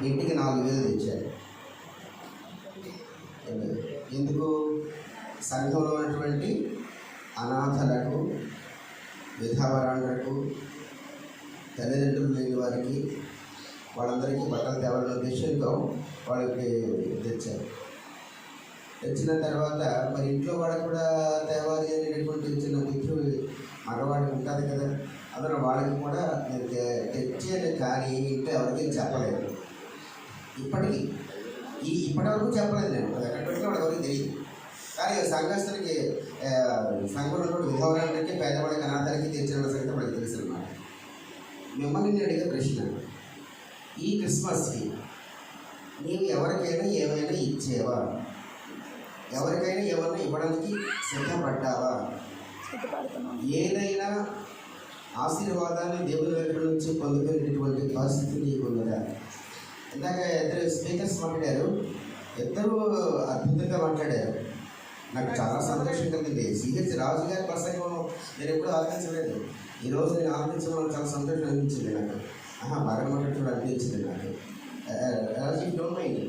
ఇంటికి 4,000 తెచ్చారు. ఎందుకు? సంఘంలో ఉన్నటువంటి అనాథలకు, విధవరాండ్రకు, తల్లిదండ్రులు లేని వారికి, వాళ్ళందరికీ బట్టలు తేవాలనే ఉద్దేశంతో వాళ్ళకి తెచ్చారు. తెచ్చిన తర్వాత మరి ఇంట్లో వాళ్ళకు కూడా తేవాలి అనేటువంటి చిన్న బుద్ధి మగవాడికి ఉంటుంది కదా. అందులో వాళ్ళకి కూడా నేను తెచ్చేది కానీ ఇంట్లో ఎవరికి చెప్పలేదు. ఇప్పటివరకు చెప్పలేదు నేను. అది ఎక్కడ పెట్టినా వాడి ఎవరికి తెలియదు. కానీ సంఘస్థులకి, సంఘంలో విధవరానికి, పేదవాడికి, అనాథానికి తెచ్చిన సంగతి వాళ్ళకి తెలుసు అన్నమాట. మిమ్మల్ని నేను అడిగే ప్రశ్న, ఈ క్రిస్మస్కి నీవు ఎవరికైనా ఏమైనా ఇచ్చేవా? ఎవరికైనా ఏమైనా ఇవ్వడానికి సిద్ధపడ్డావా? ఏదైనా ఆశీర్వాదాన్ని దేవుని దగ్గర నుంచి పొందుకునేటటువంటి పరిస్థితి నీకు ఉన్నదా? ఇందాక ఇద్దరు స్పీకర్స్ మాట్లాడారు, ఇద్దరు అద్భుతంగా మాట్లాడారు. నాకు చాలా సంతోషం కలిగింది. సిహెచ్ రాజు గారి ప్రసంగం నేను ఎప్పుడూ ఆలోచించలేదు. ఈరోజు నేను ఆలోచించడం చాలా సంతోషం అనిపించింది నాకు. బాగా మాట్లాడుతూ అనిపించింది నాకు. రాజు డోంట్ మైండ్